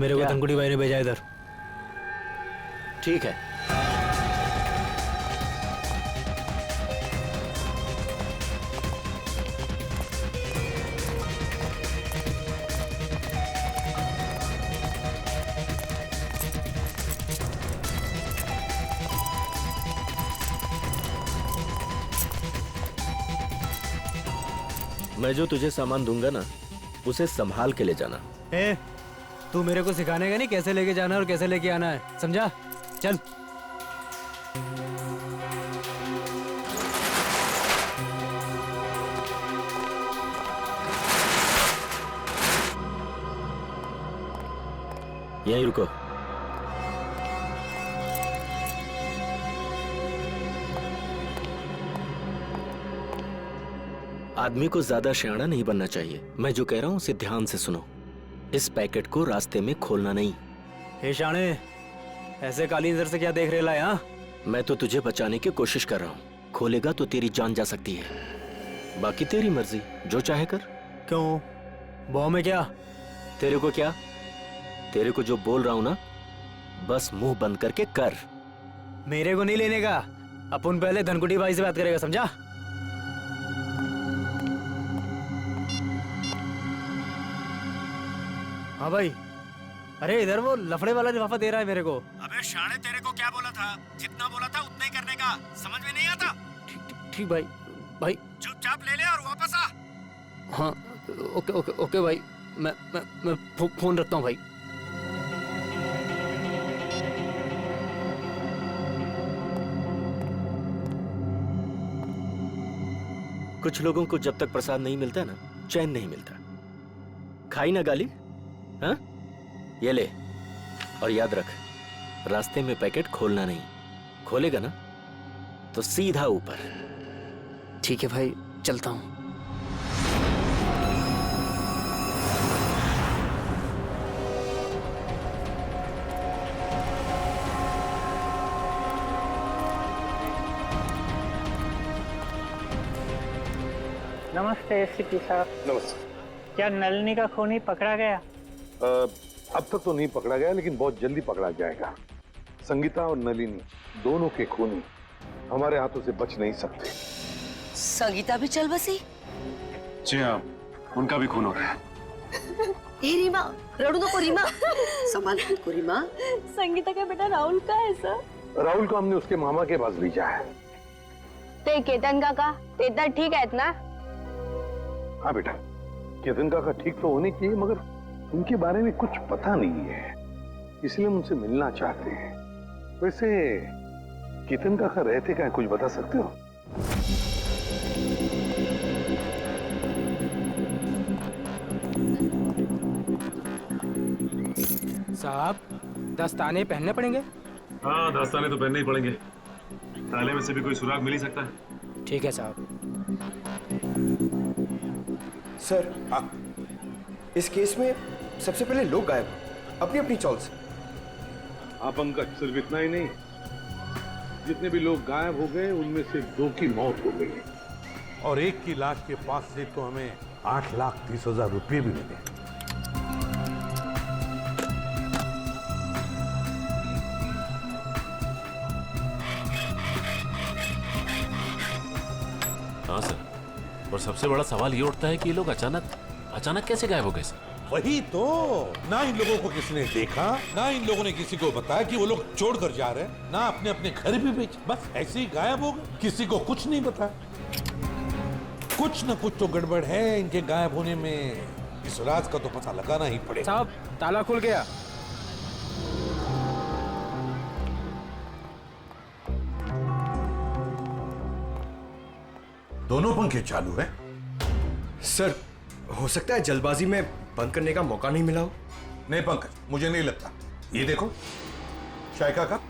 मेरे को धनकुटी भाई ने भेजा इधर। ठीक है। मैं जो तुझे सामान दूंगा ना, उसे संभाल के ले जाना। तू मेरे को सिखाने का नहीं कैसे लेके जाना है और कैसे लेके आना है, समझा? चल। यहीं रुको। आदमी को ज्यादा शयाना नहीं बनना चाहिए। मैं जो कह रहा हूं उसे ध्यान से सुनो। इस पैकेट को रास्ते में खोलना नहीं। हे शाणे, ऐसे काली नजर से क्या देख रहे है? हाँ, मैं तो तुझे बचाने की कोशिश कर रहा हूँ। खोलेगा तो तेरी जान जा सकती है। बाकी तेरी मर्जी, जो चाहे कर। क्यों? बॉम्ब में क्या? तेरे को क्या? तेरे को जो बोल रहा हूं ना, बस मुंह बंद करके कर। मेरे को नहीं लेने का। अपन पहले धनकुटी भाई से बात करेगा, समझा? हाँ भाई। अरे इधर वो लफड़े वाला लिफाफा दे रहा है मेरे को। अबे शाणे, तेरे को क्या बोला था? जितना बोला था उतना ही करने का। समझ में नहीं आता? ठीक भाई। भाई चुपचाप ले ले और वापस आ। हाँ, ओके ओके ओके भाई। मैं फोन रखता हूँ भाई। कुछ लोगों को जब तक प्रसाद नहीं मिलता ना, चैन नहीं मिलता। खाई ना गाली? हाँ, ये ले। और याद रख, रास्ते में पैकेट खोलना नहीं। खोलेगा ना तो सीधा ऊपर। ठीक है भाई, चलता हूँ। नमस्ते एसपी साहब। नमस्ते। क्या नलिनी का खूनी पकड़ा गया? अब तक तो नहीं पकड़ा गया, लेकिन बहुत जल्दी पकड़ा जाएगा। संगीता और नलिनी दोनों के खूनी हमारे हाथों से बच नहीं सकते। संगीता भी चल बसी? जी हाँ, उनका भी खून हो गया। ए रीमा, रड़ू नको रीमा। संभाल खुद को रीमा। संगीता का बेटा राहुल का है सर? राहुल को हमने उसके मामा के पास भेजा है। ते केतन काका, ते ठीक है इतना? हाँ बेटा, केतन काका ठीक तो होने चाहिए, मगर उनके बारे में कुछ पता नहीं है, इसलिए हम उनसे मिलना चाहते हैं। वैसे केतन काका रहते क्या, कुछ बता सकते हो? साहब, दस्ताने पहनने पड़ेंगे? हाँ, दस्ताने तो पहनने ही पड़ेंगे। ताले में से भी कोई सुराग मिल ही सकता है। ठीक है साहब। सर, इस केस में सबसे पहले लोग गायब अपनी अपनी चॉल से। हाँ पंकज, सिर्फ इतना ही नहीं, जितने भी लोग गायब हो गए उनमें से 2 की मौत हो गई और एक की लाश के पास से तो हमें 8,30,000 रुपये भी मिले। हाँ सर, और सबसे बड़ा सवाल ये उठता है कि ये लोग अचानक कैसे गायब हो गए सर? वही तो, ना इन लोगों को किसी ने देखा, ना इन लोगों ने किसी को बताया कि वो लोग छोड़कर जा रहे हैं, ना अपने अपने घर भी बेचे, बस ऐसे ही गायब हो गए। किसी को कुछ नहीं बताया। कुछ न कुछ तो गड़बड़ है इनके गायब होने में। इस राज का तो पता लगाना ही पड़ेगा। साहब, ताला खुल गया। दोनों पंखे चालू है। सर, हो सकता है जल्दबाजी में बंद करने का मौका नहीं मिला हो। नहीं पंकज, मुझे नहीं लगता। ये देखो, चाय का कप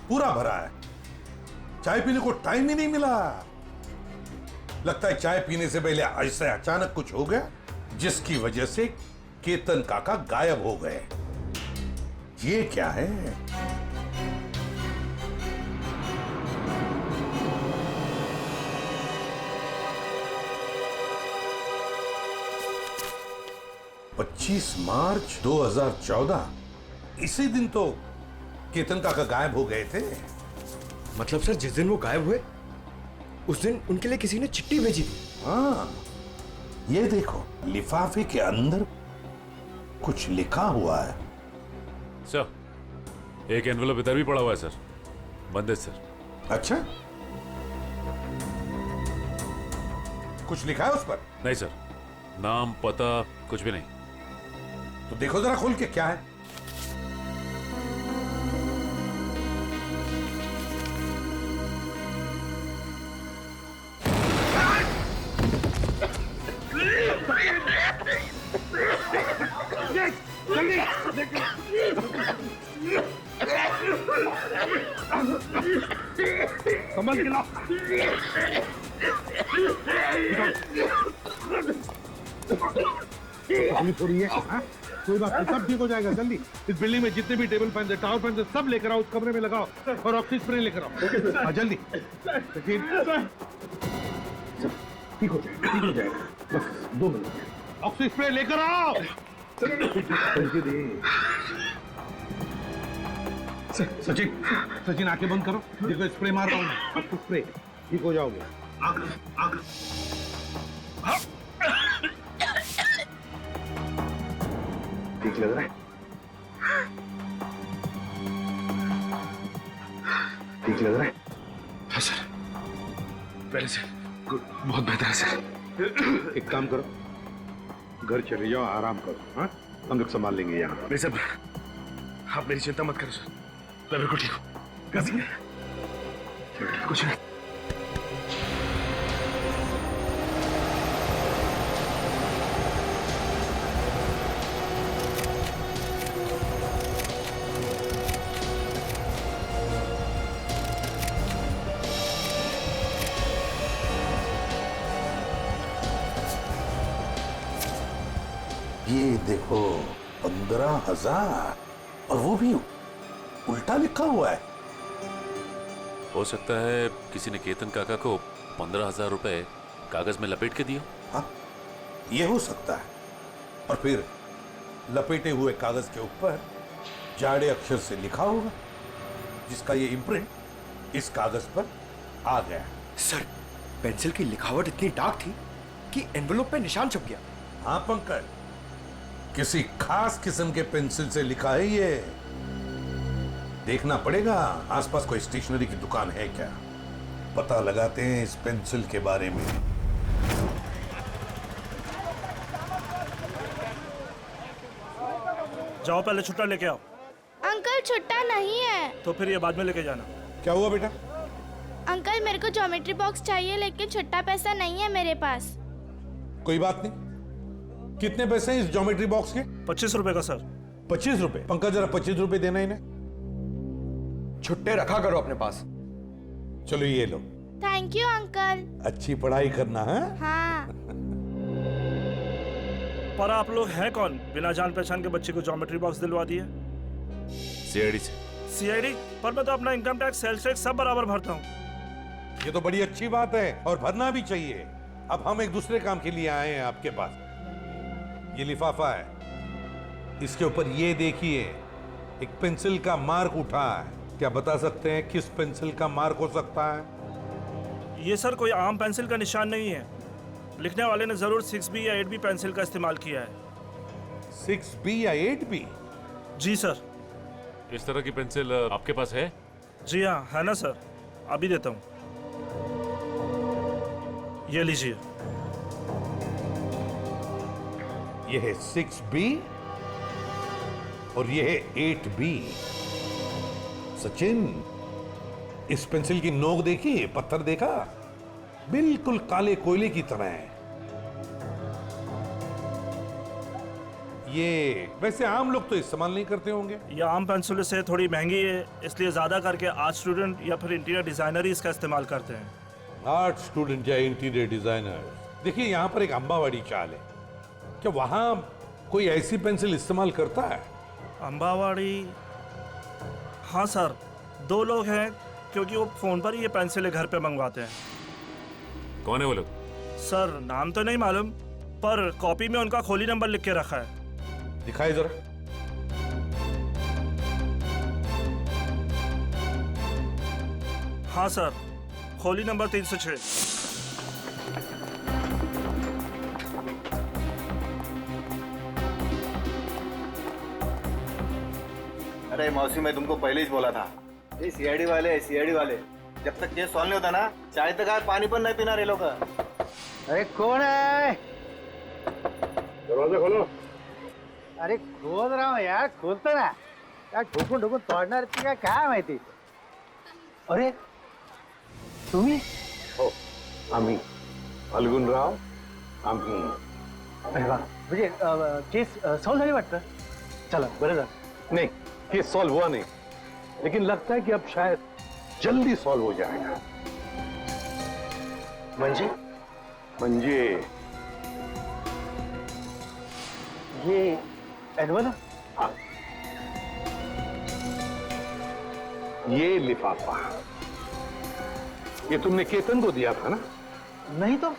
पूरा भरा है, चाय पीने को टाइम ही नहीं मिला। लगता है चाय पीने से पहले ऐसे अचानक कुछ हो गया, जिसकी वजह से केतन काका गायब हो गए। ये क्या है? 25 मार्च 2014, इसी दिन तो केतन काका गायब हो गए थे। मतलब सर जिस दिन वो गायब हुए उस दिन उनके लिए किसी ने चिट्ठी भेजी थी। हाँ, ये देखो लिफाफे के अंदर कुछ लिखा हुआ है। सर एक एनवेलप इधर भी पड़ा हुआ है सर, बंद है सर। अच्छा, कुछ लिखा है उस पर? नहीं सर, नाम पता कुछ भी नहीं। तो देखो जरा खोल के क्या है। संभल के लाओ। तकलीफ हो रही है? हाँ? कोई बात नहीं, सब ठीक हो जाएगा जल्दी। इस बिल्डिंग में जितने भी टेबल फैन, टावर फैन सब लेकर आओ, उस कमरे में लगाओ और ऑक्सीजन स्प्रे लेकर आओ। हाँ, जल्दी। ठीक हो जाएगा, ठीक हो जाएगा। बस 2 मिनट। ऑक्सीजन स्प्रे लेकर आओ। सचिन, सचिन आंखें बंद करो। देखो स्प्रे मार रहा हूँ मैं। आपको स्प्रे, ठीक हो जाओगे। ठीक लग रहा है? ठीक लग रहा है? हाँ सर, पहले से बहुत बेहतर है सर। एक काम करो, घर चले जाओ, आराम करो। हाँ, हम लोग संभाल लेंगे यहाँ। नहीं सर, आप मेरी चिंता मत करो सर, मैं बिल्कुल ठीक हूँ। कुछ नहीं। ये देखो 15,000, और वो भी उल्टा लिखा हुआ है। हो सकता है किसी ने केतन काका को 15,000 रुपए कागज में लपेट के दिए। हाँ, ये हो सकता है। और फिर लपेटे हुए कागज के ऊपर जाड़े अक्षर से लिखा होगा, जिसका ये इम्प्रिंट इस कागज पर आ गया। सर, पेंसिल की लिखावट इतनी डार्क थी कि एनवेलप पे निशान छप गया। हाँ पंकज, किसी खास किस्म के पेंसिल से लिखा है ये। देखना पड़ेगा आसपास कोई स्टेशनरी की दुकान है क्या, पता लगाते हैं इस पेंसिल के बारे में। जाओ पहले छुट्टा लेके आओ। अंकल छुट्टा नहीं है। तो फिर ये बाद में लेके जाना। क्या हुआ बेटा? अंकल मेरे को ज्योमेट्री बॉक्स चाहिए, लेकिन छुट्टा पैसा नहीं है मेरे पास। कोई बात नहीं। कितने पैसे हैं इस ज्योमेट्री बॉक्स के? 25 रुपए का सर। 25 रुपए? पंकज जरा 25 रुपए देना इन्हें। छुट्टे रखा करो अपने पास। चलो ये लो। Thank you uncle. अच्छी पढ़ाई करना है। हाँ। पर आप लोग हैं कौन, बिना जान पहचान के बच्चे को ज्योमेट्री बॉक्स दिलवा दिए? सीआईडी से। सीआईडी? पर मैं तो अपना इनकम टैक्स, सेल्स टैक्स सब बराबर भरता हूँ। ये तो बड़ी अच्छी बात है और भरना भी चाहिए। अब हम एक दूसरे काम के लिए आए हैं आपके पास। ये लिफाफा है, इसके ऊपर ये देखिए एक पेंसिल का मार्क उठा है। क्या बता सकते हैं किस पेंसिल का मार्क हो सकता है? ये सर कोई आम पेंसिल का निशान नहीं है। लिखने वाले ने जरूर 6B या 8B पेंसिल का इस्तेमाल किया है। 6B या 8B? जी सर। इस तरह की पेंसिल आपके पास है? जी हाँ, है ना सर, अभी देता हूँ। ये लीजिए। ये है 6B और ये है 8B। सचिन, इस पेंसिल की नोक देखी, पत्थर देखा, बिल्कुल काले कोयले की तरह है। ये वैसे आम लोग तो इस्तेमाल नहीं करते होंगे। ये आम पेंसिल से थोड़ी महंगी है, इसलिए ज्यादा करके आर्ट स्टूडेंट या फिर इंटीरियर डिजाइनर ही इसका इस्तेमाल करते हैं। आर्ट स्टूडेंट या इंटीरियर डिजाइनर। देखिए यहाँ पर एक अंबावाड़ी चाल है, क्या वहां कोई ऐसी पेंसिल इस्तेमाल करता है? अंबावाड़ी? हाँ सर, 2 लोग हैं, क्योंकि वो फोन पर ही ये पेंसिलें घर पे मंगवाते हैं। कौन है वो लोग? सर नाम तो नहीं मालूम, पर कॉपी में उनका खोली नंबर लिख के रखा है। दिखाए जरा। हाँ सर, खोली नंबर 306। अरे मौसी, मैं तुमको पहले ही बोला था, ये सीआईडी वाले जब तक केस सॉल्व नहीं होता ना, चाय तक आए पानी पर नहीं पीना रे लोग। अरे कौन है? दरवाजा खोलो। अरे खोल रहा हूँ यार, खोलता ना यार, ठोकून ठोकून तोडणार ती काय माहिती। अरे तुम्ही? हो, आम्ही फाल्गुनराव, आम्ही। अरे वा, म्हणजे केस सॉल्व झाली वाटतं। चला बरं झालं। नहीं, केस सॉल्व हुआ नहीं, लेकिन लगता है कि अब शायद जल्दी सॉल्व हो जाएगा। म्हणजे ये एनवल? हाँ, ये लिफाफा ये तुमने केतन को दिया था ना? नहीं तो,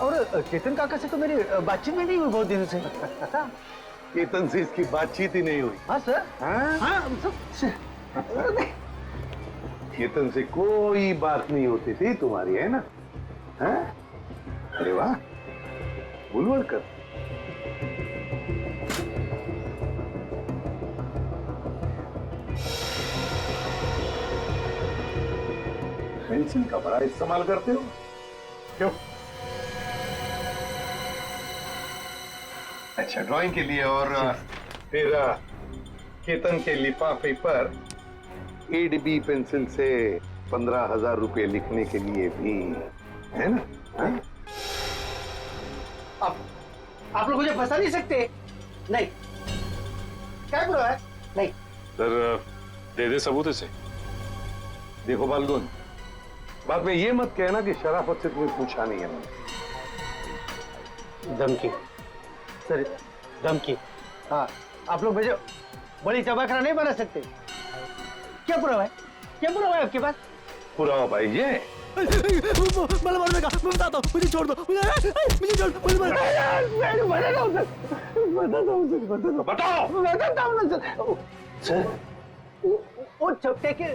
और केतन काका से तो मेरी बातचीत भी नहीं हुई बहुत दिनों से। केतन से इसकी बातचीत ही नहीं हुई। हाँ सर। हाँ? हाँ केतन से कोई बात नहीं होती थी तुम्हारी, है ना? हाँ? अरे वाह, बुलवड़कर। पेंसिल का बड़ा इस्तेमाल करते हो क्यों? अच्छा, ड्राइंग के लिए। और फिर केतन के लिफाफे पर एडबी पेंसिल से 15,000 रुपए लिखने के लिए भी, है ना? हाँ? आप लोग मुझे फंसा नहीं सकते। नहीं, क्या बुरा है? नहीं सर, दे दे सबूत इसे। देखो फाल्गुन, बाद में ये मत कहना कि शराफत से तुम्हें पूछा नहीं है मैंने। धमकी सर, धमकी। हाँ, आप लोग मुझे बड़ी चबाखरा नहीं बना सकते। क्या पुरावा है? क्या पुरावा है आपके पास? पुरावा भाई ये मला मारने का, मैं बताता हूँ, मुझे छोड़ दो, मुझे छोड़ दो, मुझे बताओ ना सर। वो चपटे के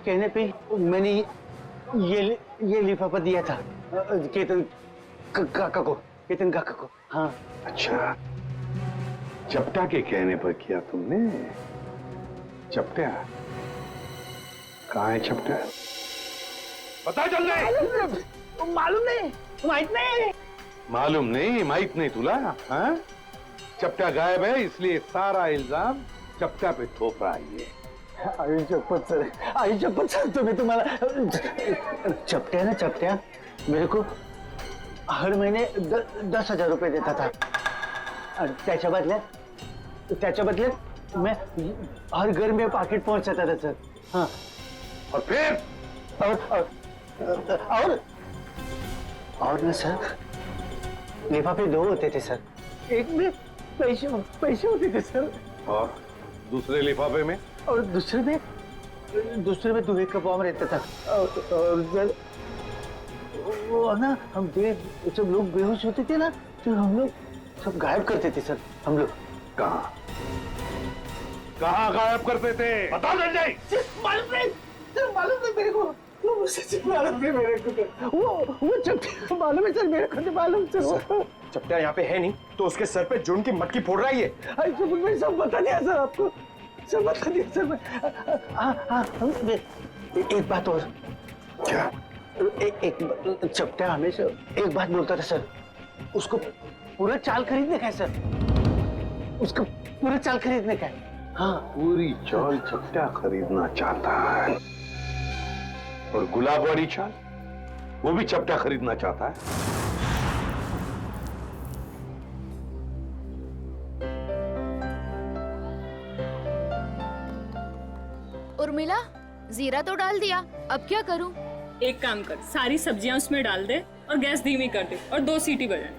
कहने पे मैंने ये लिफाफा दिया था केतन काका को। हाँ। अच्छा, चपटा के कहने पर किया तुमने? चपटा कहाँ है? चपटा पता चल गए? मालूम नहीं, माहित नहीं तुला? हाँ? चपटा गायब है, इसलिए सारा इल्जाम चपटा पे थोप रहा है ये। आई शपथ सर, तुम्हें तुम्हारा चपट्या मेरे को हर महीने 10,000 रुपए देता था, और त्याच्या बदल्यात मैं हर घर में पाकिट पहुंचाता था सर। हाँ, और फिर और ना सर, लिफाफे 2 होते थे सर, एक में पैसे होते थे सर, और दूसरे लिफाफे में? और दूसरे में दुबे का बॉम्ब रहता था। और वो ना, हम जब लोग बेहोश होते थे ना, तो हम लोग सब गायब करते थे सर। हम लोग कहाँ गायब करते थे? बता दे जाए। मालूम नहीं मेरे को। वो चपटा मालूम है सर, मेरे को मालूम सर। चपटा यहाँ पे है नहीं, तो उसके सर पे जुन की मटकी फोड़ रहा है ये। मैंने सब बता दिया सर आपको, सब बता दिया सर मैं। हाँ, एक बात और। क्या? एक चपटा हमेशा एक बात बोलता था सर, उसको पूरा चाल खरीदने का है सर, उसको पूरा चाल खरीदने का है। हाँ, पूरी चाल चपटा खरीदना चाहता है, और गुलाब वाली चाल वो भी चपटा खरीदना चाहता है। उर्मिला, जीरा तो डाल दिया, अब क्या करूं? एक काम कर, सारी सब्जियां उसमें डाल दे और गैस धीमी कर दे और 2 सीटी बजाए।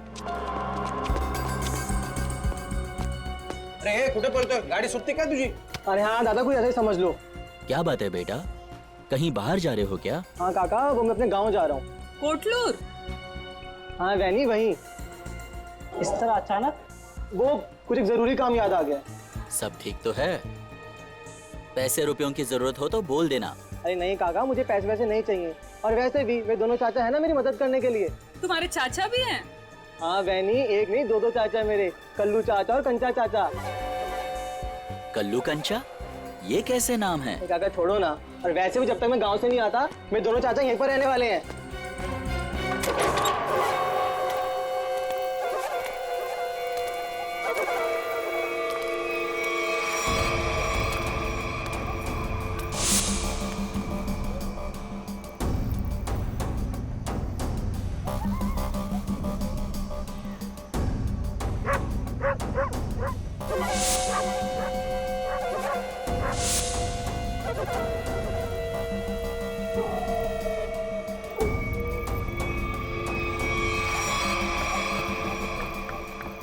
अरे कुठे पळतोय? गाडी सुटते काय तुझी? अरे हाँ दादा, कोई ऐसा ही समझ लो। क्या बात है बेटा, कहीं बाहर जा रहे हो क्या? हाँ काका, वो मैं अपने गांव जा रहा हूँ। कोटलूर? हाँ वैनी, वही। इस तरह अचानक वो कुछ एक जरूरी काम याद आ गया। सब ठीक तो है? पैसे रुपयों की जरूरत हो तो बोल देना। अरे नहीं काका, मुझे पैसे वैसे नहीं चाहिए, और वैसे भी वे दोनों चाचा है ना मेरी मदद करने के लिए। तुम्हारे चाचा भी हैं? हाँ बहनी, एक नहीं दो चाचा है मेरे, कल्लू चाचा और कंचा चाचा। कल्लू कंचा, ये कैसे नाम है? काका छोड़ो ना, और वैसे भी जब तक मैं गांव से नहीं आता मेरे दोनों चाचा यहीं पर रहने वाले हैं।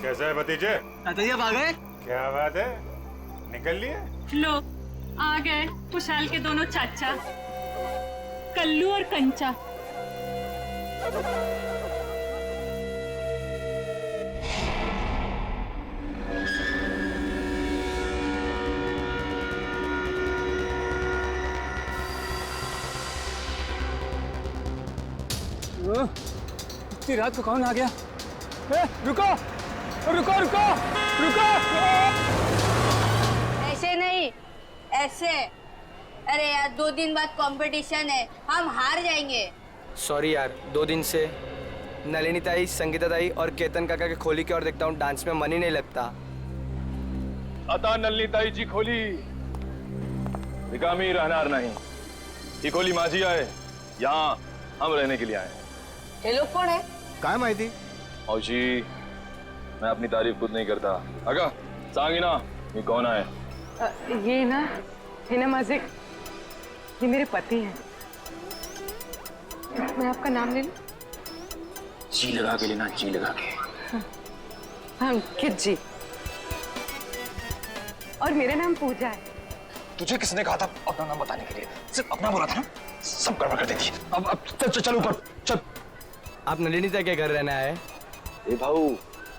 कैसा है भतीजे? चाचा जी आप आ गए? क्या बात है, निकल लिए? लो आ गए खुशहाल के दोनों चाचा, कल्लू और कंचा। इतनी रात को कौन आ गया? रुको रुको रुको रुको! ऐसे नहीं, ऐसे। अरे यार 2 दिन बाद कंपटीशन है, हम हार जाएंगे। सॉरी यार, 2 दिन से नलिनी ताई, संगीता ताई और केतन काका के खोली की ओर देखता हूँ, डांस में मन ही नहीं लगता। आता नलिनी ताई जी खोली, रिकामी रहनार नहीं। ही खोली माझी आए, यहाँ हम रहने के लिए आए। ये लोग कौन है? काय माहिती? औशी, मैं अपनी तारीफ खुद नहीं करता। अगा सांगी ना, ये कौन है? ये ना माझे, ये मेरे पति हैं। मैं आपका नाम ले लूं? जी लगा के लेना, जी लगा के। हाँ अंकित जी, और मेरा नाम पूजा है। तुझे किसने कहा था अपना नाम बताने के लिए? सिर्फ अपना बोला था ना, सब गड़बड़ कर देती है। अब चल ऊपर चल। आप नलिनी ताई के घर रहने आए? ए भाऊ,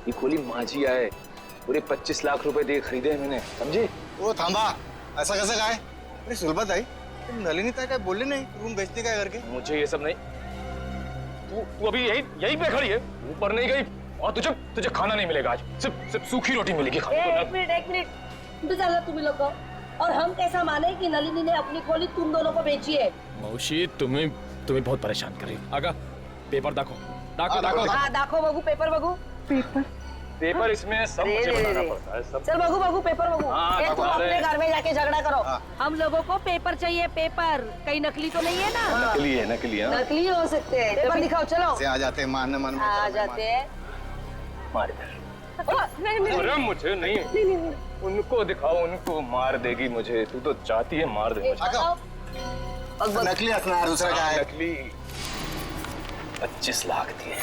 ये खोली माझी आए, पूरे 25 लाख रुपए दे खरीदे हैं मैंने, समझे? वो थांबा, ऐसा कैसे कहा है? अरे सुलभत आई, नलिनी ताई का बोले नहीं रूम बेचने का करके। मुझे ये सब नहीं, तू अभी यहीं पे खड़ी है, ऊपर नहीं गई, और तुझे खाना नहीं मिलेगा आज, सिर्फ सूखी रोटी मिलेगी खाने को। एक मिनट, इंतजार तुम लोग को। और हम कैसा माने कि नलिनी ने अपनी खोली तुम दोनों को बेची है? मौसी तुम्हें बहुत परेशान कर रही है। आगा पेपर दाखो बगू, पेपर बगू। पेपर इसमें सब मुझे बताना पड़ता है सब। चल बगू पेपर बगू। तुम अपने घर में जाके झगड़ा करो। हम लोगों को पेपर चाहिए, पेपर। कहीं नकली तो नहीं है ना? नकली हो सकते हैं। पेपर दिखाओ, चलो। आ जाते हैं मारने मन आ जाते हैं। मार अरे मुझे नहीं, उनको दिखाओ, उनको मार देगी मुझे। तू तो चाहती है मार दे मुझे। नकली असनार दूसरा क्या है? नकली 25 लाख दिए।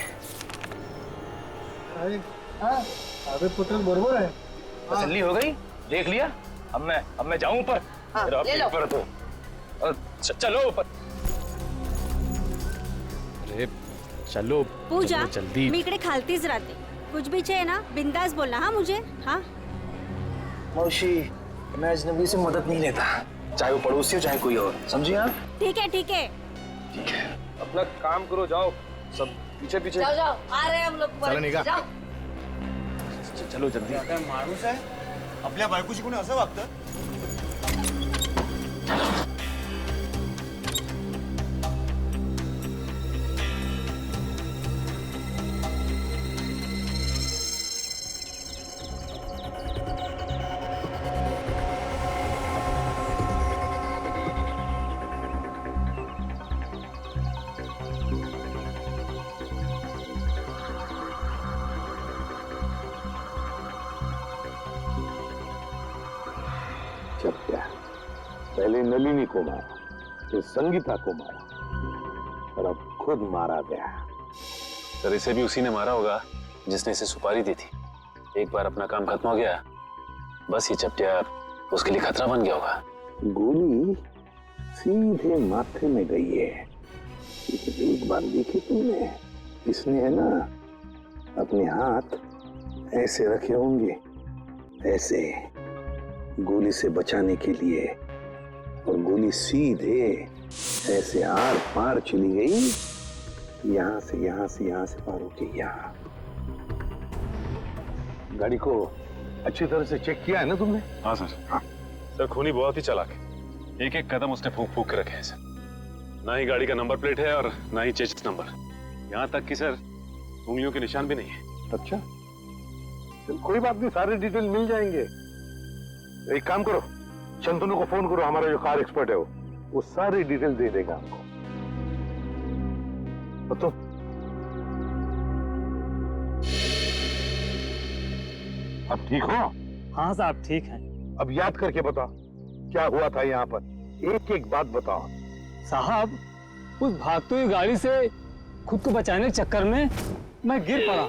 अबे पुत्र बरोबर है। तसल्ली हो गई? देख लिया? अब मैं जाऊं ऊपर? मेरा पेपर दो। चलो ऊपर। अरे चलो पूजा, जल्दी। मी इकडे खालतीच राहते, कुछ भी चाहिए ना बिंदास बोलना। हाँ मुझे, हाँ मौसी, मैं अजनबी से मदद नहीं लेता, चाहे वो पड़ोसी हो चाहे कोई और, समझिए आप? ठीक है ठीक है। अपना काम करो, जाओ सब पीछे। जाओ, आ रहे हैं हम लोग। जाओ चलो जल्दी। माणूस आहे, आपल्या बायकोशी कोणी असं वागतं? पहले नलिनी को मारा, फिर संगीता को मारा, और अब खुद मारा गया। सर इसे भी उसी ने मारा होगा जिसने इसे सुपारी दी थी। एक बार अपना काम खत्म हो गया, बस ये चपटिया उसके लिए खतरा बन गया होगा। गोली सीधे माथे में गई है। एक बार देखी तुमने, इसने है ना अपने हाथ ऐसे रखे होंगे, ऐसे गोली से बचाने के लिए, और गोली सीधे ऐसे आर पार चली गई, यहां से पार होके यहाँ। गाड़ी को अच्छी तरह से चेक किया है ना तुमने? हाँ सर। हाँ। सर खूनी बहुत ही चालाक है, एक एक कदम उसने फूक फूक के रखे हैं सर। ना ही गाड़ी का नंबर प्लेट है और ना ही चेसिस नंबर, यहाँ तक कि सर उंगलियों के निशान भी नहीं है। अच्छा, चल कोई बात नहीं, सारे डिटेल मिल जाएंगे। एक काम करो, शंतनु को फोन करो, हमारा जो कार एक्सपर्ट है वो सारी डिटेल दे देगा हमको। तो अब ठीक हो? हाँ साहब ठीक है। अब याद करके बताओ क्या हुआ था यहाँ पर, एक एक बात बताओ। साहब, उस भागती हुई गाड़ी से खुद को बचाने के चक्कर में मैं गिर पड़ा।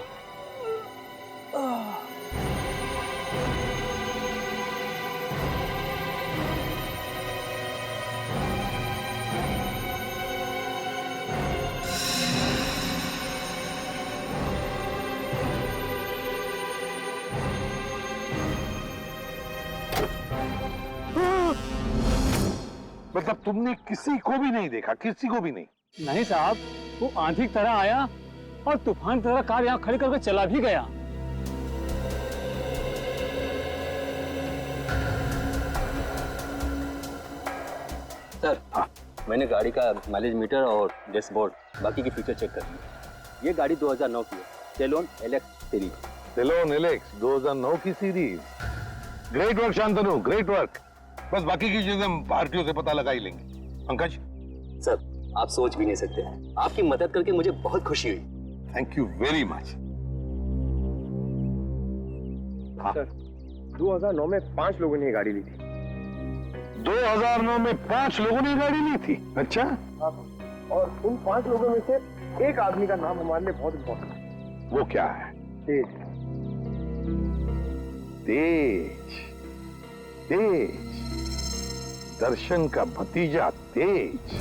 मतलब तुमने किसी को भी नहीं देखा? किसी को भी नहीं? नहीं साहब, वो आंधी की तरह आया और तूफान की तरह कार यहाँ खड़ी करके चला भी गया। सर, हाँ, मैंने गाड़ी का माइलेज मीटर और डैशबोर्ड बाकी की फीचर चेक कर लिए। ये गाड़ी 2009 की है, सेलोन एलेक्स सीरीज। सेलोन एलेक्स 2009 की series. Great work Shantanu, great work. बस बाकी की चीजें हम भारतीयों से पता लगा ही लेंगे। पंकज सर, आप सोच भी नहीं सकते, आपकी मदद करके मुझे बहुत खुशी हुई। Thank you very much. Sir, 2009 में 5 लोगों ने गाड़ी ली थी। 2009 में 5 लोगों ने गाड़ी ली थी? अच्छा। और उन 5 लोगों में से एक आदमी का नाम हमारे लिए बहुत इम्पोर्टेंट है। वो क्या है? तेज। तेज, तेज, दर्शन का भतीजा तेज।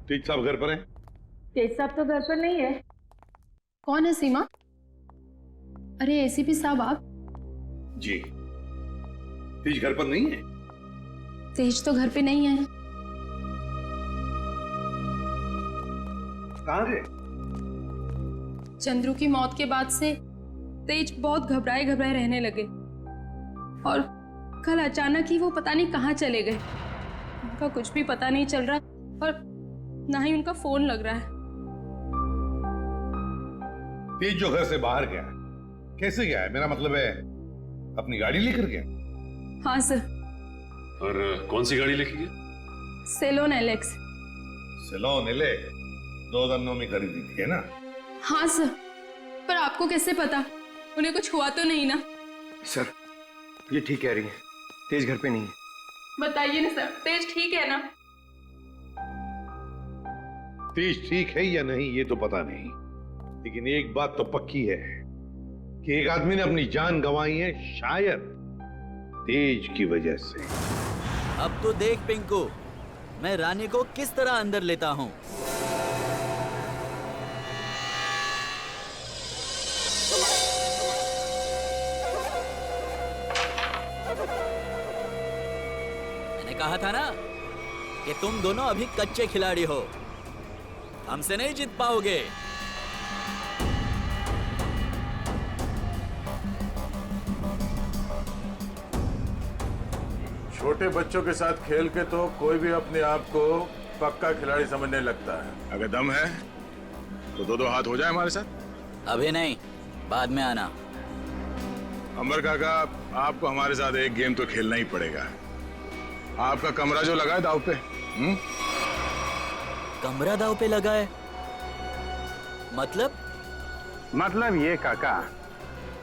तेज साहब घर पर हैं? तेज साहब तो घर पर नहीं है। कौन है सीमा? अरे एसीपी साहब आप? जी। तेज घर पर नहीं है? तेज तो घर पे नहीं है। कहाँ है? चंद्रू की मौत के बाद से तेज बहुत घबराए घबराए रहने लगे और कल अचानक ही वो पता नहीं कहाँ चले गए। उनका कुछ भी पता नहीं चल रहा और ना ही उनका फोन लग रहा है। तेज जो घर से बाहर गया, कैसे गया है? मेरा मतलब है अपनी गाड़ी लेकर गया? हाँ सर। और कौन सी गाड़ी लेके गया? Salon Alex. सेलोन एलेक्स 2009 में खरीदी थी, है ना? हाँ सर, पर आपको कैसे पता? उन्हें कुछ हुआ तो नहीं ना? सर, ये ठीक कह रही है, तेज घर पे नहीं है। बताइए ना सर, तेज ठीक है ना? तेज ठीक है या नहीं ये तो पता नहीं, लेकिन एक बात तो पक्की है कि एक आदमी ने अपनी जान गंवाई है, शायद तेज की वजह से। अब तो देख पिंकू, मैं रानी को किस तरह अंदर लेता हूँ। मैंने कहा था ना कि तुम दोनों अभी कच्चे खिलाड़ी हो, हमसे नहीं जीत पाओगे। छोटे बच्चों के साथ खेल के तो कोई भी अपने आप को पक्का खिलाड़ी समझने लगता है। अगर दम है तो दो हाथ हो जाए हमारे साथ। अभी नहीं, बाद में आना। अंबर काका, आपको हमारे साथ एक गेम तो खेलना ही पड़ेगा। आपका कमरा जो लगा है दाव पे। कमरा दाव पे लगा है? मतलब ये काका,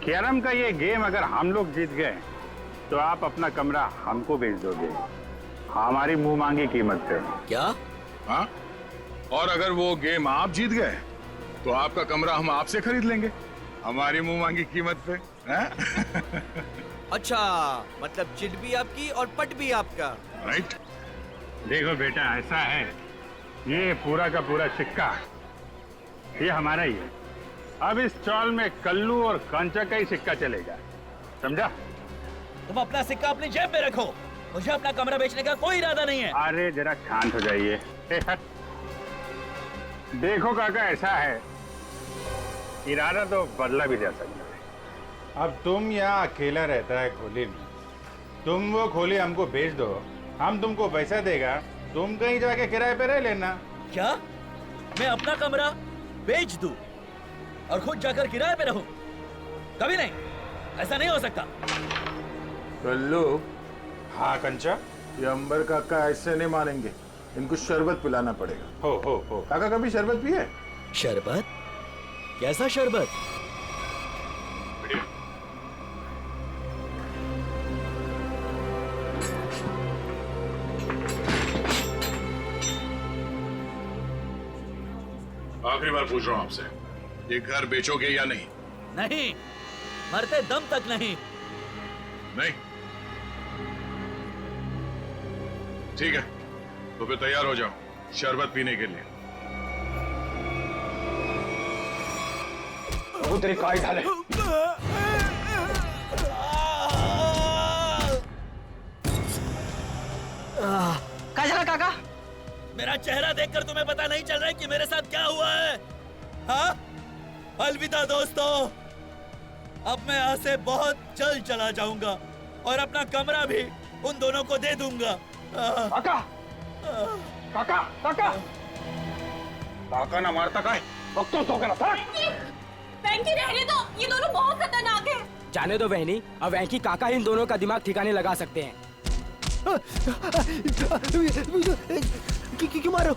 कैरम का ये गेम अगर हम लोग जीत गए तो आप अपना कमरा हमको बेच दोगे, हमारी मुंह मांगी कीमत पे। क्या? हाँ, और अगर वो गेम आप जीत गए तो आपका कमरा हम आपसे खरीद लेंगे, हमारी मुंह मांगी कीमत पे। अच्छा, मतलब चिट भी आपकी और पट भी आपका। राइट। देखो बेटा, ऐसा है, ये पूरा का पूरा सिक्का ये हमारा ही है। अब इस चौल में कल्लू और कांचा का ही सिक्का चलेगा, समझा? तुम अपना सिक्का अपनी जेब में रखो, मुझे अपना कमरा बेचने का कोई इरादा नहीं है। अरे जरा शांत हो जाइए। देखो काका, ऐसा है, इरादा तो बदला भी जा सकता है। अब तुम यहाँ अकेला रहता है खोली में, तुम वो खोली हमको बेच दो, हम तुमको पैसा देगा, तुम कहीं जाके किराए पे रह लेना। क्या मैं अपना कमरा बेच दूं और खुद जाकर किराए पे रहूं? कभी नहीं, ऐसा नहीं हो सकता। कल्लू। हाँ कंचा, ये अंबर काका ऐसे नहीं मानेंगे, इनको शरबत पिलाना पड़ेगा। हो काका कभी शरबत पिए? शरबत? कैसा शरबत? आखिरी बार पूछ रहा हूँ आपसे, ये घर बेचोगे या नहीं? नहीं, मरते दम तक नहीं। नहीं? ठीक है, तो फिर तैयार हो जाओ शरबत पीने के लिए। वो तेरी काय झाले। क्या चला काका? मेरा चेहरा देखकर तुम्हें पता नहीं चल रहा है कि मेरे साथ क्या हुआ है? हाँ? अलविदा दोस्तों, अब मैं यहाँ से बहुत जल्द चला जाऊंगा और अपना कमरा भी उन दोनों को दे दूंगा। काका, काका, काका, काका ना मारता का है, वक्त तो करा था। वेंकी रहने दो, ये दोनों बहुत खतरनाक हैं। जाने दो बहनी, अब वेंकी काका इन दोनों का दिमाग ठिकाने लगा सकते हैं। क्यों मारो?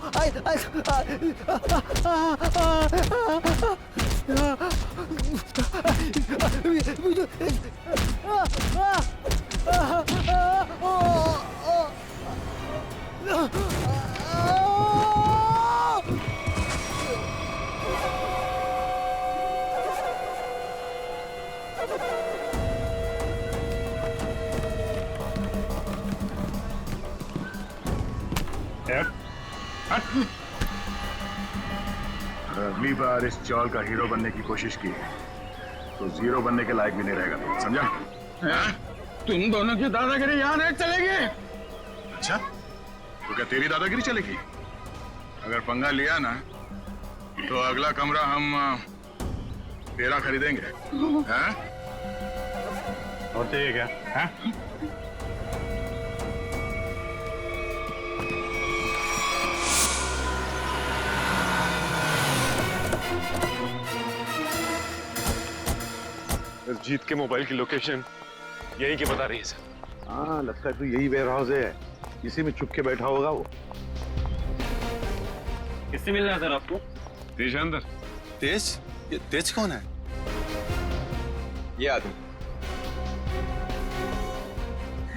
अगली बार इस चौल का हीरो बनने की कोशिश की तो जीरो बनने के लायक भी नहीं रहेगा, समझा? तुम दोनों की दादागिरी यहाँ नहीं चलेगी। अच्छा, तो क्या तेरी दादागिरी चलेगी? अगर पंगा लिया ना तो अगला कमरा हम तेरा खरीदेंगे। हैं? और चाहिए क्या? हैं? जीत के मोबाइल की लोकेशन यही की बता रही है सर। हाँ, लगता है तो यही वेयर हाउस है, इसी में छुप के बैठा होगा वो। किससे मिलना है सर आपको? तेज अंदर। तेज? ये तेज कौन है? ये आदमी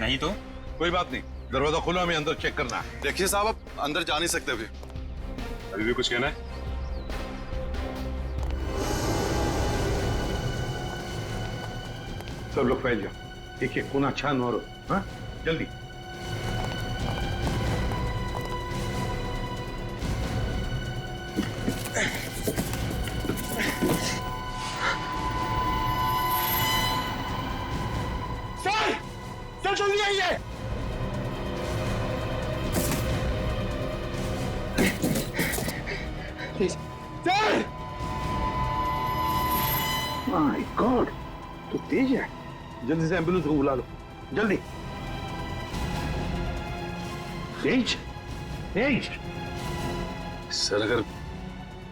नहीं तो कोई बात नहीं, दरवाजा खोलो, हमें अंदर चेक करना है। देखिए साहब, आप अंदर जा नहीं सकते अभी। अभी भी कुछ कहना है? सब लोग फैल जाओ, देखिए कोना छान मारो। हाँ, जल्दी। सर जल्दी आइए। सर! माय गॉड, तो तेज है। जल्दी से एम्बुलेंस को बुला लो, जल्दी। तेज, तेज। सर अगर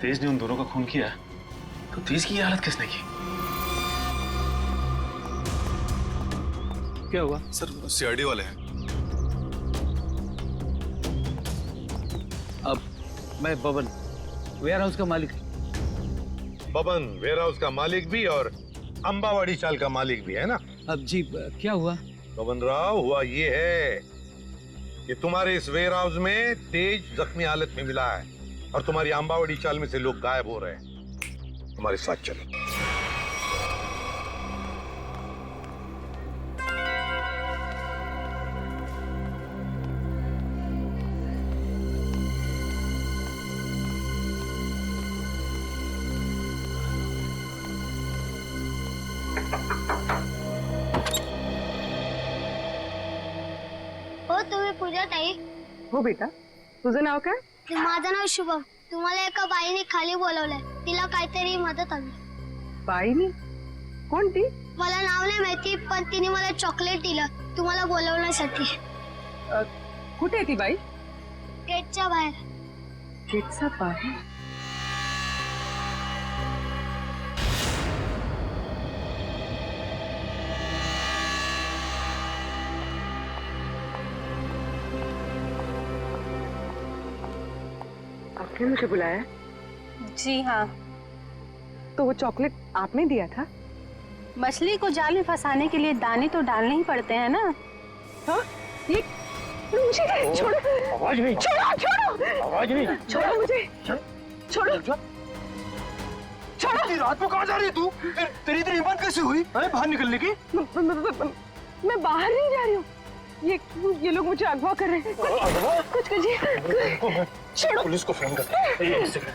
तेज ने उन दोनों का खून किया तो तेज की ये हालत किसने की? क्या हुआ? सर सीआईडी वाले हैं। अब मैं बबन, वेयर हाउस का मालिक। बबन वेयर हाउस का मालिक भी और अंबावाड़ी चाल का मालिक भी है ना? अब जी क्या हुआ? बबन राव, हुआ ये है कि तुम्हारे इस वेयर हाउस में तेज जख्मी हालत में मिला है और तुम्हारी अंबावाड़ी चाल में से लोग गायब हो रहे हैं। हमारे साथ चलो। हो तुम्ही पूजा ताई? हो बेटा, तुझं नाव काय? माझं नाव शुभम. तुम्हाला एका बाईने खाली बोलवलंय. तिला काहीतरी मदत हवी. बाईनी? कोणती? मला नाव नाही माहिती, पण तिने मला चॉकलेट दिलं तुम्हाला बोलवण्यासाठी. कुठे आहे ती बाई? गेटच्या बाहेर. गेटच्या बाहेर? आपने मुझे बुलाया? जी हाँ। तो वो चॉकलेट आपने दिया था? मछली को जाल में फंसाने के लिए दाने तो डालने ही पड़ते हैं ना। हाँ? ये मुझे छोड़ो। आवाज नहीं। छोड़ो छोड़ो। आवाज नहीं। छोड़ो मुझे। छोड़ो। छोड़ो। रात को कहाँ जा रही है तू? तेरी इतनी हिम्मत कैसे हुई? अरे बाहर निकलने की? मैं बाहर नहीं जा रही हूँ। ये लोग मुझे अगवा कर रहे हैं। कुछ कीजिए। छोड़ो। पुलिस को फोन कर। एक सेकंड।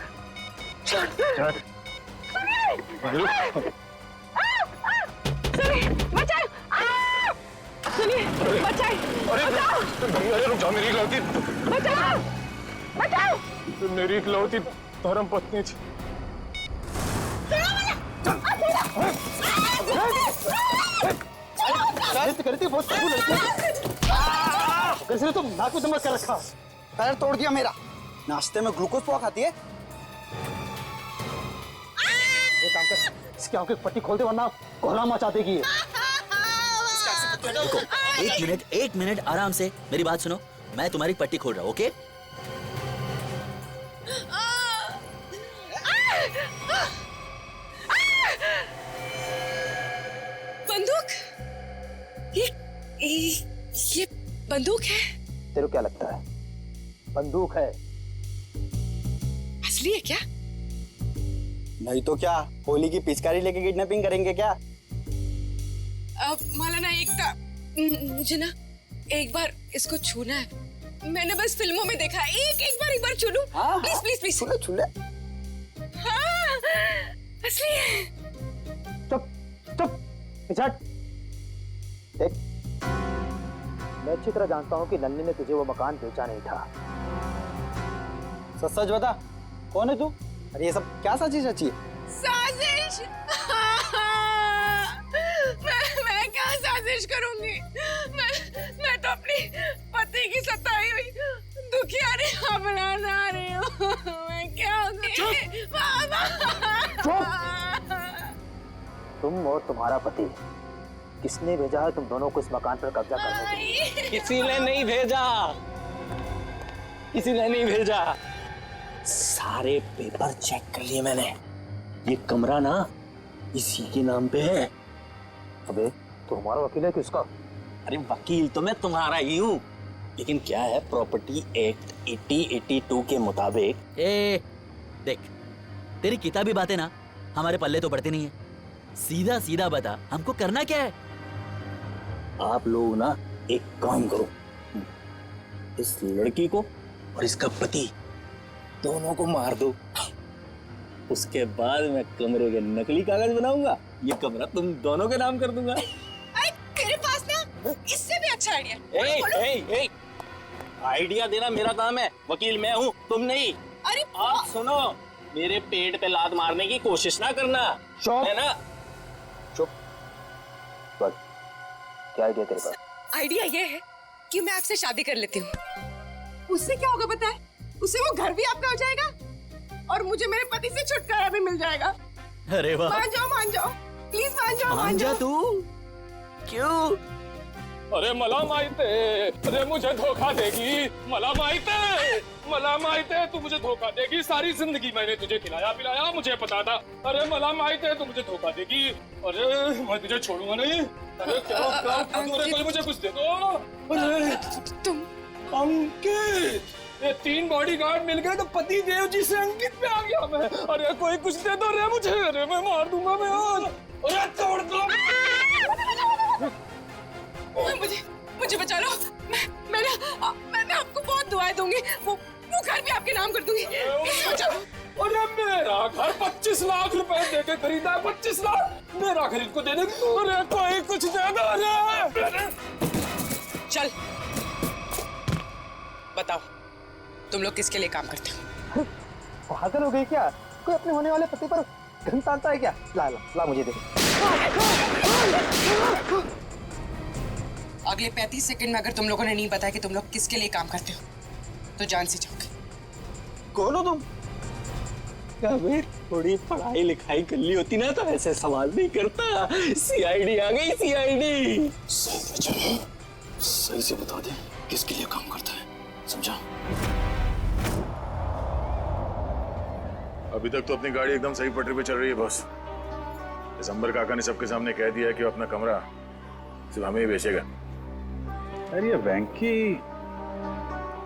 सुनिए, बचाओ! सुनिए, बचाओ! बचाओ! अरे रुक जाओ, मेरी इकलौती बचाओ! बचाओ! मेरी इकलौती धर्म पत्नी थी। करती बहुत कैसे तुम नाक में दम कर रखा? पैर तोड़ दिया मेरा। नाश्ते में ग्लूकोज पाव खाती है। ये काम कर, इसकी आंखें पट्टी खोल दे वरना कोहरा मचा देगी। देखो, एक मिनट आराम से मेरी बात सुनो। मैं तुम्हारी पट्टी खोल रहा हूँ, ओके? बंदूक? ये बंदूक है? तेरे को क्या लगता है? बंदूक है। असली है क्या? नहीं तो क्या, होली की पिचकारी लेके किडनैपिंग करेंगे क्या? मला ना मुझे ना एक बार इसको छूना है। मैंने बस फिल्मों में देखा है। एक बार छू लूं? Please please please. छू ले। हाँ, असली है। चुप चुप पिछड़। देख, मैं अच्छी तरह जानता हूँ कि नन्नी ने तुझे वो मकान बेचा नहीं था। सच बता, कौन है तू? अरे ये सब क्या साजिश रची है? साजिश? मैं क्या साजिश करूंगी? मैं तो अपनी पति की सताई हुई दुखियारी अपना रही हूँ। मैं क्या तुम और तुम्हारा पति, किसने भेजा है तुम दोनों को इस मकान पर कब्जा करने के लिए? किसी ने नहीं भेजा, किसी ने नहीं भेजा। सारे पेपर चेक कर लिए मैंने। ये कमरा ना इसी के नाम पे है। अबे तो हमारा वकील है किसका? अरे वकील तो मैं तुम्हारा ही हूँ, लेकिन क्या है, प्रॉपर्टी एक्ट 8082 के मुताबिक। देख, तेरी किताबी बातें ना हमारे पल्ले तो पड़ती नहीं है। सीधा सीधा बता, हमको करना क्या है? आप लोग ना एक काम करो, इस लड़की को और इसका पति दोनों को मार दो। उसके बाद मैं कमरे के नकली कागज बनाऊंगा। ये कमरा तुम दोनों के नाम कर दूंगा। तेरे पास ना इससे भी अच्छा आइडिया। आइडिया देना मेरा काम है, वकील मैं हूँ, तुम नहीं। अरे आप सुनो, मेरे पेट पे लात मारने की कोशिश ना करना, है ना? चुप। क्या आइडिया तेरे पास? आइडिया ये है कि मैं आपसे शादी कर लेती हूँ। उससे क्या होगा पता है? उससे वो घर भी आपका हो जाएगा और मुझे मेरे पति से छुटकारा भी मिल जाएगा। अरे वाह, मान जाओ, प्लीज मान जाओ। तू क्यों? अरे मला माहिते, अरे मुझे धोखा देगी। मला माहिते तू मुझे धोखा देगी। सारी जिंदगी मैंने तुझे खिलाया पिलाया, मुझे पता था। अरे मला माहिते तू मुझे धोखा देगी। अरे मैं तुझे छोड़ूंगा नहीं। अरे क्या कोई मुझे कुछ दे दो। अरे तुम अंकित, ये 3 बॉडीगार्ड मिल गए तो पति देव जी से अंकित पे आ गया मैं। अरे कोई कुछ दे दो रे मुझे। अरे मैं मार दूंगा मैं आज। अरे तोड़ दो। मुझे बचा लो। मैं आपको बहुत दुआएं दूंगी। वो घर भी आपके नाम कर दूंगी। अरे मेरा घर 25 लाख रुपए देके खरीदा है। 25 लाख मेरा खरीद को दे दे। अरे कोई कुछ दे दो। अरे चल बताओ, तुम लोग किसके लिए काम करते हो? पागल हो गई क्या? कोई अपने होने वाले पति पर गन तानता है क्या? ला ला ला मुझे दे। अगले 35 सेकंड में अगर तुम लोगों ने नहीं बताया कि तुम लोग किसके लिए काम करते हो तो जान से जाओगे। कौन हो तुम? कभी थोड़ी पढ़ाई लिखाई कर ली होती ना तो ऐसे सवाल नहीं करता। सीआईडी आ गई, सीआईडी। सही से बता दे किसके लिए काम करता है, समझा? अभी तक तो अपनी गाड़ी एकदम सही पटरी पे चल रही है बॉस। दिसंबर काका ने सबके सामने कह दिया है कि वो अपना कमरा सिर्फ हमें ही बेचेगा। अरे ये वेंकी,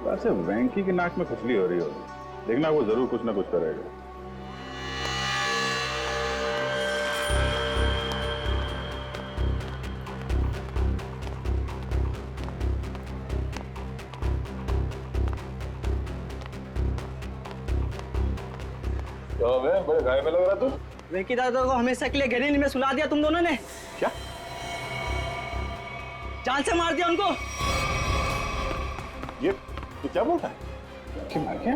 वैसे वेंकी के नाक में खुजली हो रही होगी, देखना वो जरूर कुछ ना कुछ करेगा। बड़े घाय में लग रहा तू। वेंकी दादा को हमेशा के लिए गरीब में सुला दिया तुम दोनों ने। क्या? जान से मार दिया उनको। ये तू क्या बोलता है? कि मार क्या?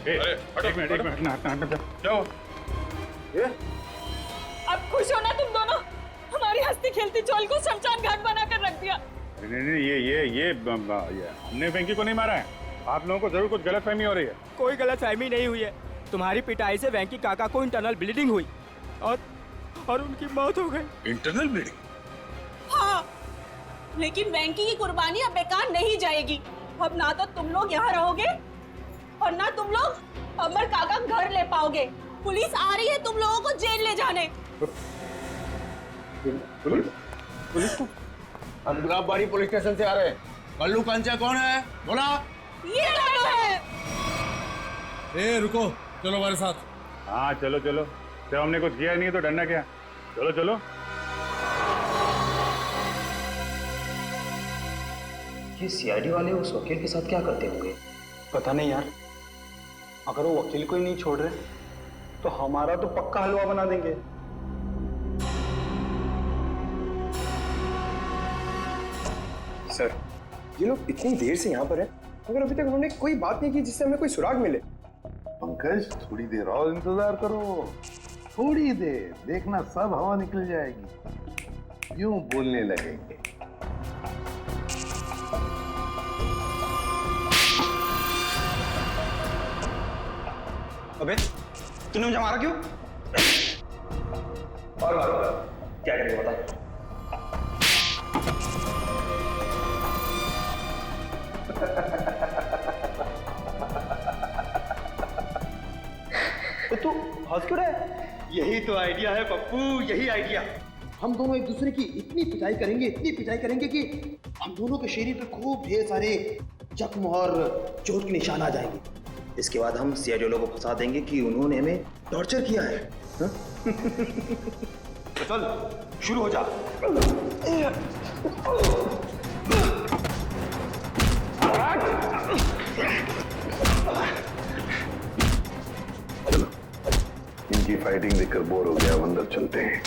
एक मिनट क्या हो? ये? अब खुश हो ना तुम दोनों? हमारी हंसती खेलती चोल को शमशान घाट बना कर रख दिया। नहीं, ये हमने वेंकी को नहीं मारा है। आप लोगों को जरूर कुछ गलतफहमी हो रही है। कोई गलतफहमी नहीं हुई है। तुम्हारी पिटाई से वेंकी काका को इंटरनल ब्लीडिंग हुई और उनकी मौत हो गई। Internal bleeding? हाँ, लेकिन वेंकी की कुर्बानी अब बेकार नहीं जाएगी। अब ना तो तुम लोग यहाँ रहोगे और ना तुम लोग अमर काका घर ले पाओगे। पुलिस आ रही है तुम लोगों को जेल ले जाने। पुलिस? हम गुलाबबाड़ी पुलिस स्टेशन से आ रहे हैं। कल्लू कंचा कौन है? बोला। ये लालो है। ए रुको, चलो हमारे साथ। हाँ चलो चलो, जब हमने कुछ किया नहीं है तो डरना क्या? चलो चलो। ये सीआईडी वाले उस वकील के साथ क्या करते होंगे? पता नहीं यार। अगर वो वकील को ही नहीं छोड़ रहे तो हमारा तो पक्का हलवा बना देंगे। सर, ये लोग इतनी देर से यहाँ पर हैं, मगर अभी तक उन्होंने कोई बात नहीं की जिससे हमें कोई सुराग मिले। पंकज, थोड़ी देर और इंतजार करो, थोड़ी देर, देखना सब हवा निकल जाएगी, यूं बोलने लगेंगे। अबे, तूने मुझे मारा क्यों? और मारो, क्या करेंगे बता? तू हंस क्यों रहा है? यही तो आइडिया है पप्पू, यही आइडिया। हम दोनों एक दूसरे की इतनी पिटाई करेंगे कि हम दोनों के शरीर पे खूब ढेर सारे जख्म और चोट के निशान आ जाएंगे। इसके बाद हम सीआईडी वालों को फंसा देंगे कि उन्होंने हमें टॉर्चर किया है। तो चल शुरू हो जा। इनकी फाइटिंग देखकर बोर हो गया, अब अंदर चलते हैं।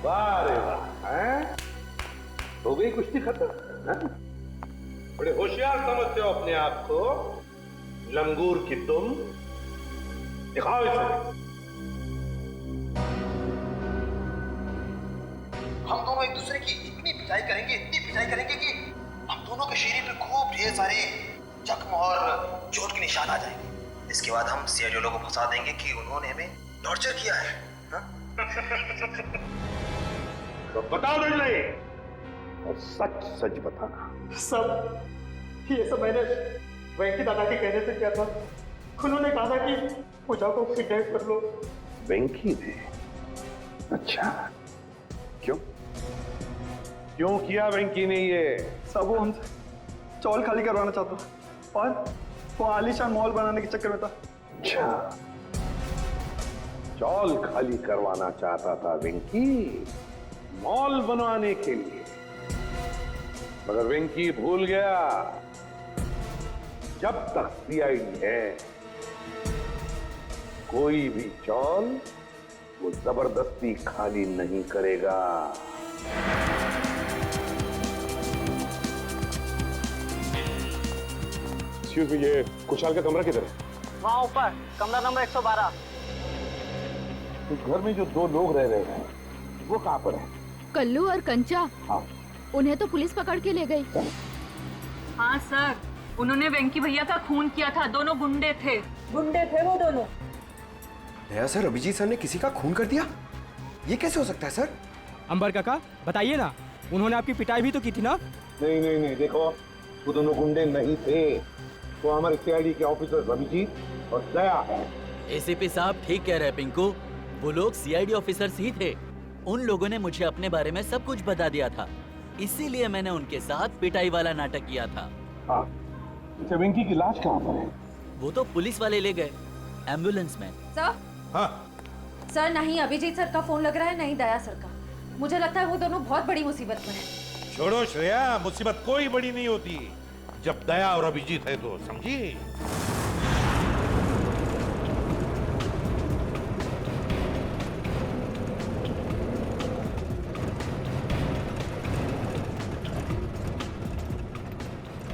वाह रे वाह, हैं? हो गई कुश्ती खत्म, हैं? बड़े होशियार समझते हो अपने आप को, लंगूर की तुम। दिखाओ इसे। हम दोनों एक दूसरे की इतनी पिटाई करेंगे कि हम दोनों के शरीर पे खूब ढेर सारे जख्म और चोट के निशान आ जाएंगे। इसके बाद हम सीआईडी वालों को फंसा देंगे कि उन्होंने हमें टॉर्चर किया है। तो बताओ दंडले, और सच सच बताना। सब ये सब मैंने वेंकी दादा के कहने से किया था। उन्होंने कहा था कि पूजा को किडनैप कर लो। वेंकी ने? अच्छा, क्यों किया वेंकी ने ये? सब वो हमसे चौल खाली करवाना चाहता था और वो आलीशान मॉल बनाने के चक्कर में था। अच्छा, चौल खाली करवाना चाहता था वेंकी, मॉल बनवाने के लिए। मगर वेंकी भूल गया, जब तक सीआईडी है कोई भी चौल वो जबरदस्ती खाली नहीं करेगा। ये कुशाल का कमरा किधर है? वहाँ ऊपर कमरा नंबर 112। तो घर में जो 2 लोग रह रहे हैं वो कहाँ पर है? कल्लू और कंचा। हाँ। उन्हें तो पुलिस पकड़ के ले गई। हाँ सर, उन्होंने वेंकी भैया का खून किया था। दोनों गुंडे थे वो दोनों। दया सर, अभिजीत सर ने किसी का खून कर दिया? ये कैसे हो सकता है सर? अंबर काका बताइए ना, उन्होंने आपकी पिटाई भी तो की थी ना? नहीं, देखो वो दोनों गुंडे नहीं थे, वो हमारे सीआईडी के ऑफिसर अभिजीत और दया है। एसीपी साहब ठीक कह रहे हैं पिंकू, वो लोग सीआईडी ऑफिसर्स ही थे। उन लोगों ने मुझे अपने बारे में सब कुछ बता दिया था, इसीलिए मैंने उनके साथ पिटाई वाला नाटक किया था। हाँ, वेंकी की लाश कहाँ पर है? वो तो पुलिस वाले ले गए, एम्बुलेंस में। सर? हाँ। सर नहीं अभिजीत सर का फोन लग रहा है, नहीं दया सर का। मुझे लगता है वो दोनों बहुत बड़ी मुसीबत में हैं। छोड़ो श्रेया, मुसीबत कोई बड़ी नहीं होती जब दया और अभिजीत है तो, समझी?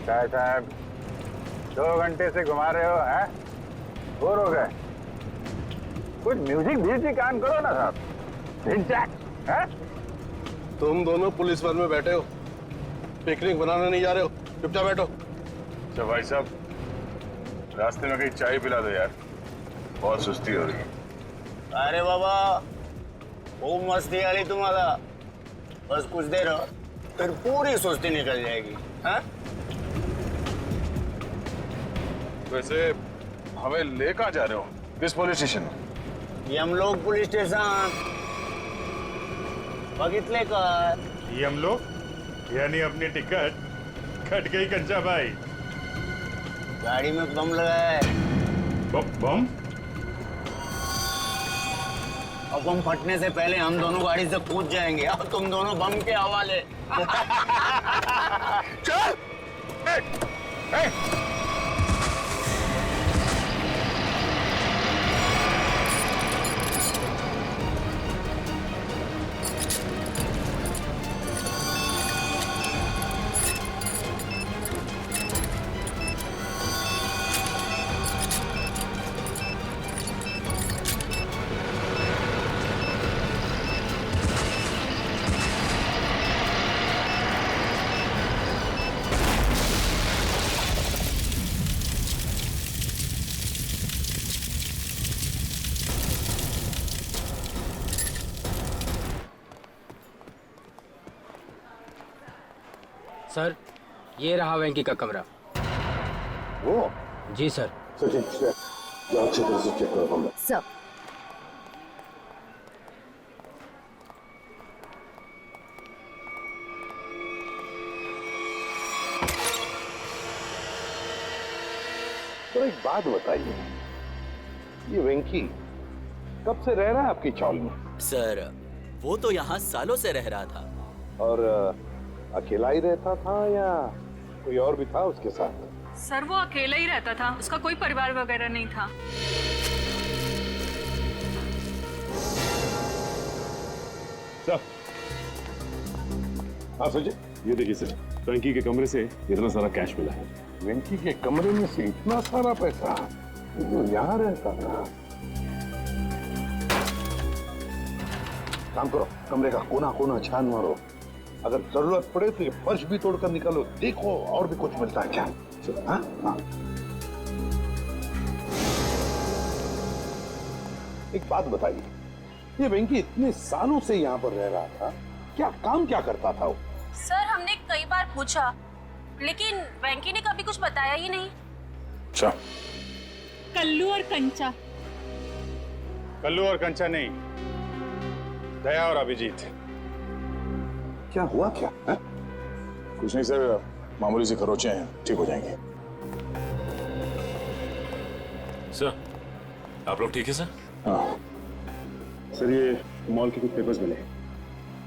क्या साहब 2 घंटे से घुमा रहे हो, हैं? बोर हो गए? कुछ म्यूजिक भी कान करो ना साहब। हैं? तुम दोनों पुलिस वाले में बैठे हो, पिकनिक बनाने नहीं जा रहे हो, चुपचाप बैठो। अच्छा भाई साहब, रास्ते में कहीं चाय पिला दो यार, बहुत सुस्ती हो रही है। अरे बाबा खूब मस्ती आ रही तुम्हारा, बस कुछ देर और फिर पूरी सुस्ती निकल जाएगी। हाँ? वैसे हमें ले कहाँ जा रहे हो? किस पुलिस स्टेशन? यमलोक पुलिस स्टेशन बगितले का। यमलोक यानी अपनी टिकट कट गई कंचा भाई। गाड़ी में बम लगा है। बम? और बम फटने से पहले हम दोनों गाड़ी से कूद जाएंगे और तुम दोनों बम के हवाले। चल! सर ये रहा वेंकी का कमरा। वो? जी सर। जाओ अच्छी तरह से चेक करो कमरा। सर तो एक बात बताइए, ये वेंकी कब से रह रहा है आपकी चौल में? सर वो तो यहाँ सालों से रह रहा था। और अकेला ही रहता था या कोई और भी था उसके साथ? सर वो अकेला ही रहता था, उसका कोई परिवार वगैरह नहीं था। हाँ सचिन, ये देखिए सर, वेंकी के कमरे से इतना सारा कैश मिला है। वेंकी के कमरे में से इतना सारा पैसा? वो यहाँ रहता था। काम करो, कमरे का कोना कोना छान मारो, अगर जरूरत पड़े तो ये फर्श भी तोड़कर निकालो, देखो और भी कुछ मिलता है क्या। हाँ? हाँ। एक बात बताइए, ये वेंकी इतने सालों से यहाँ पर रह रहा था, क्या करता था वो? सर हमने कई बार पूछा, लेकिन वेंकी ने कभी कुछ बताया ही नहीं। अच्छा, कल्लू और कंचा। कल्लू और कंचा नहीं, दया और अभिजीत। क्या हुआ क्या है? कुछ नहीं सर, मामूली से खरोचे हैं, ठीक हो जाएंगे। सर आप लोग ठीक है सर? हाँ सर ये मॉल के कुछ पेपर्स मिले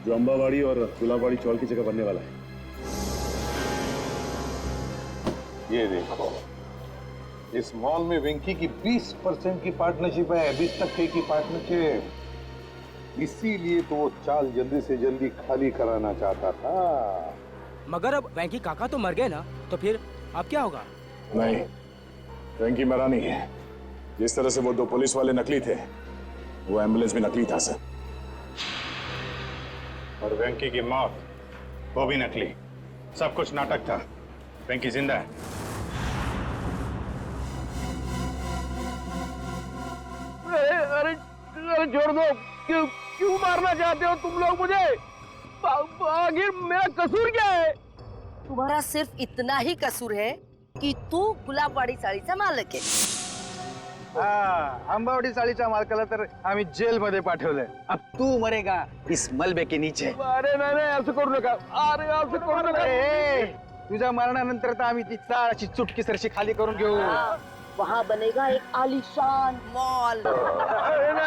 जो अंबावाड़ी और गुलाबवाड़ी चौल की जगह बनने वाला है। ये देखो, इस मॉल में वेंकी की 20% की पार्टनरशिप है, 20% की पार्टनरशिप। इसीलिए तो वो चाल जल्दी से जल्दी खाली कराना चाहता था। मगर अब वेंकी काका तो मर गए ना, तो फिर अब क्या होगा? नहीं, वेंकी मरा नहीं है। जिस तरह से वो 2 पुलिस वाले नकली थे, वो एम्बुलेंस भी नकली था सर। और वेंकी की मौत वो भी नकली, सब कुछ नाटक था। वेंकी जिंदा है। अरे छोड़ दो, क्यों मारना चाहते हो तुम लोग मुझे? आखिर मेरा कसूर क्या है? तुम्हारा सिर्फ इतना ही कसूर है कि तू गुलाबवाडी साडीचा मालक आहे। आंबावडी साडीचा मालकाला तर आम्ही जेल मध्ये पाठवलंय। अब तू मरेगा इस मलबे के नीचे। अरे नाही असं करू नका, अरे असं करू नका। तुझ्या मरणानंतर तर आम्ही ती चाळाची चुटकी सरशी खाली करून घेऊ। वहाँ बनेगा एक आलीशान मॉल।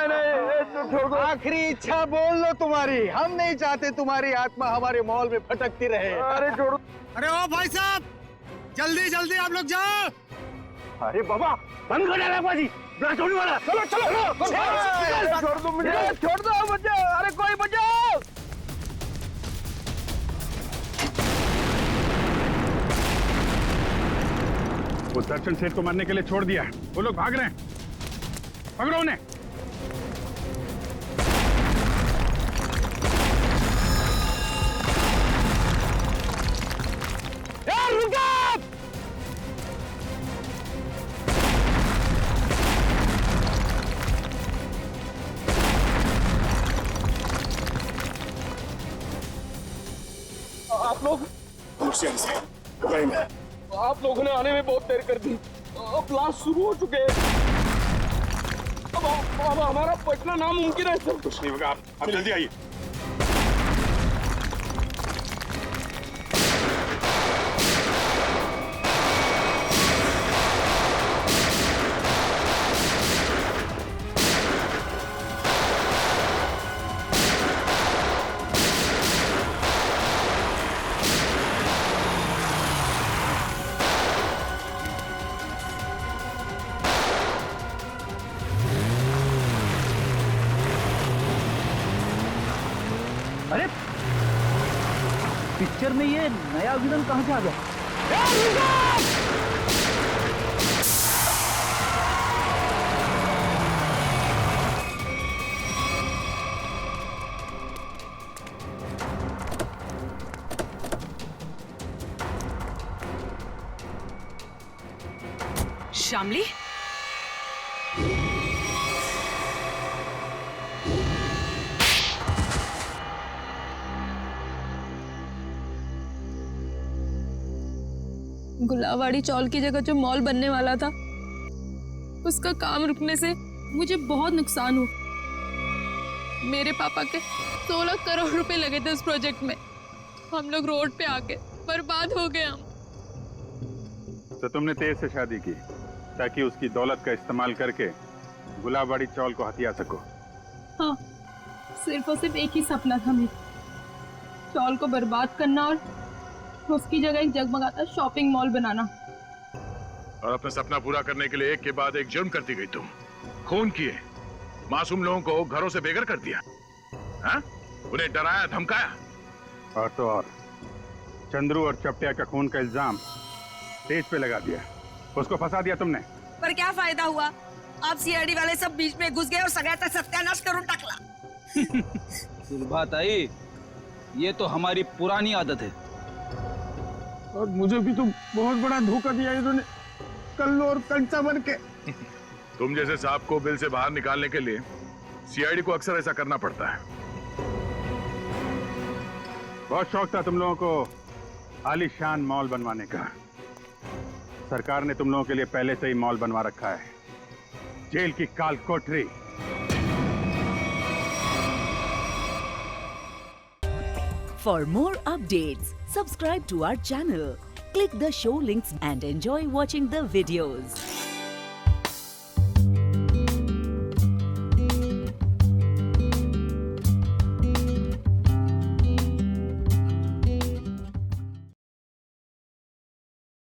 नहीं, आखिरी इच्छा बोल लो तुम्हारी। हम नहीं चाहते तुम्हारी आत्मा हमारे मॉल में भटकती रहे। अरे छोड़ो। अरे ओ भाई साहब, जल्दी जल्दी आप लोग जाओ। अरे बाबा, बंद कर डाला बाजी, छोड़ने वाला। चलो छोड़ दो मुझे, छोड़ दो मुझे। अरे कोई बचाओ। वो दर्शन सेठ को मारने के लिए छोड़ दिया, वो लोग भाग रहे हैं। पकड़ो उन्हें। आप लोग आप लोगों ने आने में बहुत देर कर दी। अब ब्लास्ट शुरू हो चुके हैं। अब हमारा बचना नामुमकिन है सर। कुछ नहीं होगा, आप जल्दी आइए। अरे पिक्चर में ये नया विलन कहां से आ गया? शामली, गुलाबवाड़ी चौल की जगह जो मॉल बनने वाला था, उसका काम रुकने से मुझे बहुत नुकसान हुआ। मेरे पापा के 16 करोड़ रुपए लगे थे उस प्रोजेक्ट में। हम लोग रोड पे आके बर्बाद हो गए हम। तो तुमने तेज से शादी की ताकि उसकी दौलत का इस्तेमाल करके गुलाबवाड़ी चौल को हथिया सको। हाँ, सिर्फ और सिर्फ एक ही सपना था मेरा, चौल को बर्बाद करना और उसकी जगह एक जगमगाता शॉपिंग मॉल बनाना। और अपना सपना पूरा करने के लिए एक के बाद एक जुर्म करती गई तुम। खून किए, मासूम लोगों को घरों से बेघर कर दिया, हाँ? उन्हें डराया धमकाया। और तो और चंद्रू और चपटिया का खून का इल्जाम तेज पे लगा दिया, उसको फंसा दिया तुमने। पर क्या फायदा हुआ? आप सीआईडी वाले सब बीच में घुस गए और सगळ्याचा सत्यानाश करून टाकला। सुलभाताई, ये तो हमारी पुरानी आदत है। और मुझे भी तो बहुत बड़ा धोखा दिया इन्होंने, कल्लू और कंचा बन के। तुम जैसे सांप को बिल से बाहर निकालने के लिए सीआईडी को अक्सर ऐसा करना पड़ता है। बहुत शौक था तुम लोगों को आलीशान मॉल बनवाने का। सरकार ने तुम लोगों के लिए पहले से ही मॉल बनवा रखा है, जेल की काल कोठरी। For more updates, subscribe to our channel, click the show links and enjoy watching the videos.